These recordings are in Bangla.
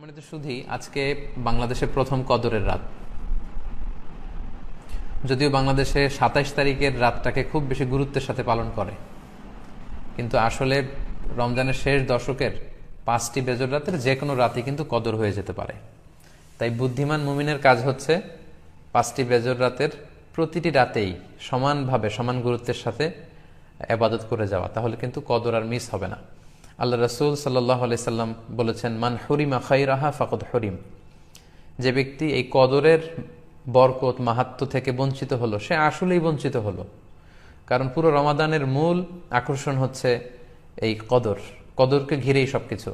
সম্মানিত সুধী, আজকে বাংলাদেশের প্রথম কদরের রাত। যদিও বাংলাদেশে ২৭ তারিখের রাতটাকে খুব বেশি গুরুত্বের সাথে পালন করে, কিন্তু আসলে রমজানের শেষ দশকের ৫টি বেজর রাতের যে কোনো রাতই কিন্তু কদর হয়ে যেতে পারে। তাই বুদ্ধিমান মুমিনের কাজ হচ্ছে ৫টি বেজর রাতের প্রতিটি রাতেই সমানভাবে সমান গুরুত্বের সাথে ইবাদত করে যাওয়া, তাহলে কিন্তু কদর আর মিস হবে না। আল্লাহ রাসূল সাল্লাল্লাহু আলাইহি সাল্লাম বলেছেন, মান হুরিমা খাইরাহা ফাকাদ হুরিম। যে ব্যক্তি এই কদরের বরকত মাহাত্ম্য থেকে বঞ্চিত হলো, সে আসলেই বঞ্চিত হলো। কারণ পুরো রমাদানের মূল আকর্ষণ হচ্ছে এই কদরকে ঘিরেই সবকিছু।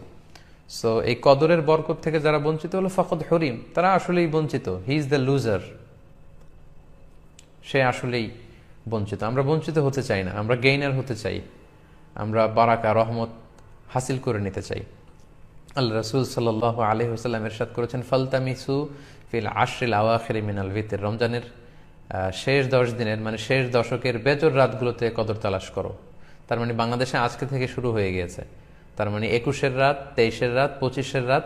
সো এই কদরের বরকত থেকে যারা বঞ্চিত হলো ফাকাদ হুরিম, তারা আসলেই বঞ্চিত। হি ইজ দ্য লুজার, সে আসলেই বঞ্চিত। আমরা বঞ্চিত হতে চাই না, আমরা গেইনার হতে চাই, আমরা বারাকা রহমত হাসিল করে নিতে চাই। আল্লাহ রাসূল সাল্লাল্লাহু আলাইহি ওয়াসাল্লাম ইরশাদ করেছেন, ফালতামিসু ফিল আশরিল আওয়াখিরি মিনাল ভিতর। রমজানের শেষ ১০ দিনের মানে শেষ দশকের বেজর রাতগুলোতে কদর তালাশ করো। তার মানে বাংলাদেশে আজকে থেকে শুরু হয়ে গিয়েছে। তার মানে ২১-এর রাত, ২৩-এর রাত, ২৫-এর রাত,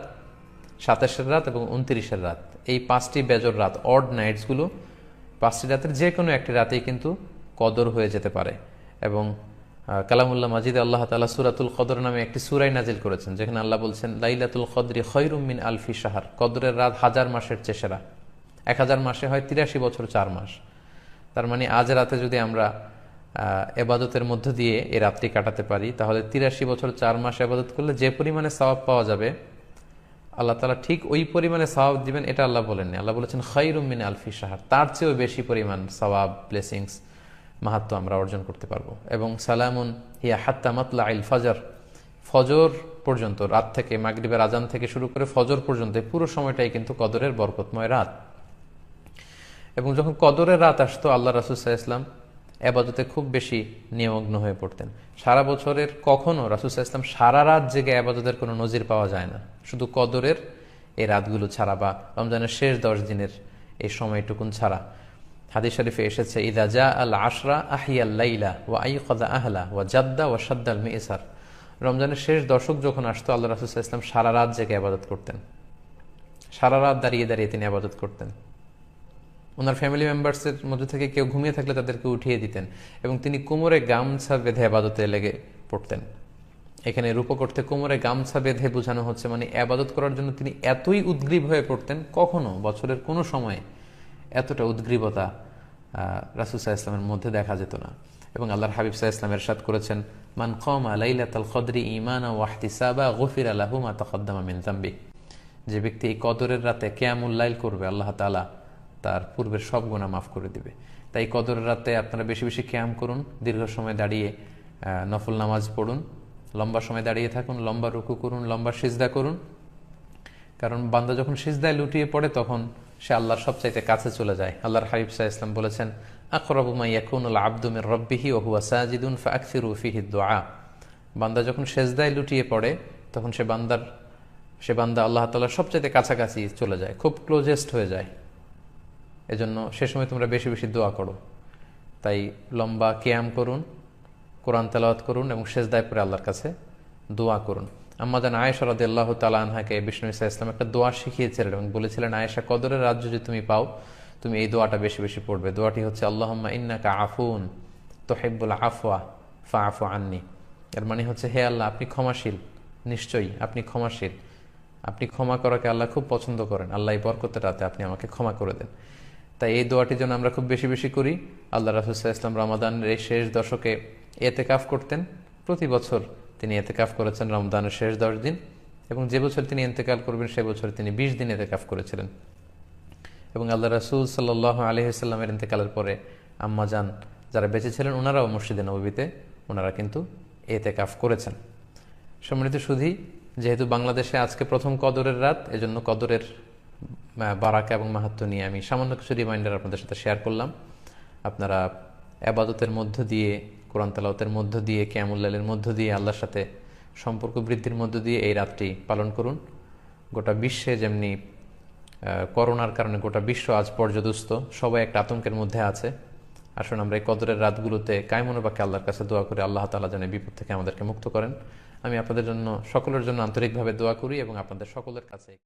২৭-এর রাত এবং ২৯-এর রাত, এই ৫টি বেজর রাত, অড নাইটসগুলো, ৫টি রাতের যে কোনো একটি রাতেই কিন্তু কদর হয়ে যেতে পারে। এবং কালামুল্লাহ মাজিদে আল্লাহ তাআলা সূরাতুল কদর নামে একটি সূরা নাজিল করেছেন, যেখানে আল্লাহ বলছেন, লাইলাতুল কদরি খায়রুম মিন আলফি শাহর। কদরের রাত ১০০০ মাসের চেয়ে সেরা। ১০০০ মাসে হয় ৮৩ বছর ৪ মাস। তার মানে আজ রাতে যদি আমরা এবাদতের মধ্য দিয়ে এই রাত্রি কাটাতে পারি, তাহলে ৮৩ বছর ৪ মাস এবাদত করলে যে পরিমাণে সওয়াব পাওয়া যাবে, আল্লাহ তাআলা ঠিক ওই পরিমাণে সওয়াব দিবেন, এটা আল্লাহ বলেননি। আল্লাহ বলেছেন খায়রুম মিন আলফি শাহর, তার চেয়েও বেশি পরিমাণ সওয়াব, ব্লেসিংস, মাহাত্ম্য আমরা অর্জন করতে পারবো। এবং সালামুন হিয়া হাত্তা মাতলাইল ফাজর, ফজর পর্যন্ত, রাত থেকে মাগরিবের আজান থেকে শুরু করে ফজর পর্যন্ত পুরো সময়টাই কিন্তু কদরের বরকতময় রাত। এবং যখন কদরের রাত আসতো, আল্লাহ রাসূল সাল্লাল্লাহু আলাইহি ওয়াসাল্লাম ইবাদতে খুব বেশি নিমগ্ন হয়ে পড়তেন। সারা বছরের কখনো রাসূল সাল্লাল্লাহু আলাইহি ওয়াসাল্লাম সারা রাত জেগে ইবাদতের কোনো নজির পাওয়া যায় না, শুধু কদরের এই রাতগুলো ছাড়া বা রমজানের শেষ ১০ দিনের এই সময়টুকুন ছাড়া। হাদিস শরীফে এসেছে, ইদা জা আল আশরা আহিয়াল লাইলা ওয়া আইকাযা আহলা ওয়া জাদ্দা ওয়া শাদ্দাল মিইসার। রমজানের শেষ দশক যখন আসতো, আল্লাহ রাসূল সাল্লাল্লাহু আলাইহি ওয়াসাল্লাম সারা রাত জেগে ইবাদত করতেন, সারা রাত দাঁড়িয়ে দাঁড়িয়ে তিনি ইবাদত করতেন। ওনার ফ্যামিলি মেম্বার্সের মধ্যে থেকে কেউ ঘুমিয়ে থাকলে তাদেরকে উঠিয়ে দিতেন, এবং তিনি কোমরে গামছা বেঁধে ইবাদতে লেগে পড়তেন। এখানে রূপক অর্থে কোমরে গামছা বেঁধে বোঝানো হচ্ছে মানে ইবাদত করার জন্য তিনি এতই উদ্গ্রীব হয়ে পড়তেন, কখনো বছরের কোনো সময় এতটা উদ্গ্রীবতা রাসূল সাল্লাল্লাহু আলাইহি ওয়াসাল্লামের মধ্যে দেখা যেত না। এবং আল্লাহর হাবিব সাল্লাল্লাহু আলাইহি ওয়াসাল্লাম ইরশাদ করেছেন, মান কামা লাইলাতাল কদরি ঈমানান ওয়া ইহতিসাবা গুফিরা লাহু মা তাকদ্দামা মিন যামবি। যে ব্যক্তি এই কদরের রাতে কিয়ামুল লাইল করবে, আল্লাহ তাআলা তার পূর্বের সব গুনাহ মাফ করে দিবে। তাই কদরের রাতে আপনারা বেশি বেশি কিয়াম করুন, দীর্ঘ সময় দাঁড়িয়ে নফল নামাজ পড়ুন, লম্বা সময় দাঁড়িয়ে থাকুন, লম্বা রুকু করুন, লম্বা সিজদা করুন। কারণ বান্দা যখন সিজদায় লুটিয়ে পড়ে, তখন সে আল্লাহর সবচাইতে কাছে চলে যায়। আল্লাহর হাবিব সাল্লাল্লাহু আলাইহি ওয়াসাল্লাম বলেছেন, আকরাবু মা ইয়াকুনুল আবদু মির রাব্বিহি ওয়া হুয়া সাজিদুন ফাআকসিরু ফিহি দুআ। বান্দা যখন সিজদায় লুটিয়ে পড়ে, তখন সে বান্দা আল্লাহ তাআলার সবচাইতে কাছাকাছি চলে যায়, খুব ক্লোজেস্ট হয়ে যায়। এজন্য সে সময় তোমরা বেশি বেশি দোয়া করো। তাই লম্বা কিয়াম করুন, কোরআন তেলাওয়াত করুন এবং সিজদায় পড়ে আল্লাহর কাছে দোয়া করুন। আম্মা জান আয়েশা রাদিয়াল্লাহু তাআলা আনহাকে বিষ্ণু ইসা ইসলাম একটা দোয়া শিখিয়েছিলেন এবং বলেছিলেন, আয়েশা, কদরের রাত যদি তুমি পাও, তুমি এই দোয়াটা বেশি বেশি পড়বে। দোয়াটি হচ্ছে, আল্লাহুম্মা ইন্নাকা আফুন তুহিব্বুল আফওয়া ফাআফু আন্নি। এর মানে হচ্ছে, হে আল্লাহ, আপনি ক্ষমাশীল, নিশ্চয়ই আপনি ক্ষমাশীল, আপনি ক্ষমা করাকে আল্লাহ খুব পছন্দ করেন, আল্লাহ এই বরকতের রাতে আপনি আমাকে ক্ষমা করে দেন। তাই এই দোয়াটির জন্য আমরা খুব বেশি বেশি করি। আল্লাহ রাসূল সাল্লাল্লাহু আলাইহি ওয়াসাল্লাম রমাদানের এই শেষ দশকে ইতিকাফ করতেন। প্রতি বছর তিনি ইতিকাফ করেছেন রমজানের শেষ ১০ দিন, এবং যে বছর তিনি ইন্তেকাল করবেন সে বছর তিনি ২০ দিন ইতিকাফ করেছিলেন। এবং আল্লাহ রাসূল সাল্লাল্লাহু আলাইহি ওয়াসাল্লামের ইন্তেকালের পরে আম্মা জান যারা বেঁচে ছিলেন, ওনারাও মসজিদে নববীতে ওনারা কিন্তু ইতিকাফ করেছেন। সম্মানিত সুধী, যেহেতু বাংলাদেশে আজকে প্রথম কদরের রাত, এজন্য কদরের বারাকা এবং মাহাত্ম্য নিয়ে আমি সামান্য কিছু রিমাইন্ডার আপনাদের সাথে শেয়ার করলাম। আপনারা ইবাদতের মধ্য দিয়ে, কোরআন তেলাওয়াতের মধ্য দিয়ে, কিয়ামুল লাইলের মধ্য দিয়ে, আল্লাহর সাথে সম্পর্ক বৃদ্ধির মধ্য দিয়ে এই রাতটি পালন করুন। গোটা বিশ্বে যেমনি করোনার কারণে গোটা বিশ্ব আজ পর্যদুস্ত, সবাই একটা আতঙ্কের মধ্যে আছে। আসুন আমরা এই কদরের রাতগুলোতে কায়মনোবাক্যে আল্লাহর কাছে দোয়া করে আল্লাহ তাআলা যেন বিপদ থেকে আমাদেরকে মুক্ত করেন। আমি আপনাদের জন্য, সকলের জন্য আন্তরিকভাবে দোয়া করি এবং আপনাদের সকলের কাছে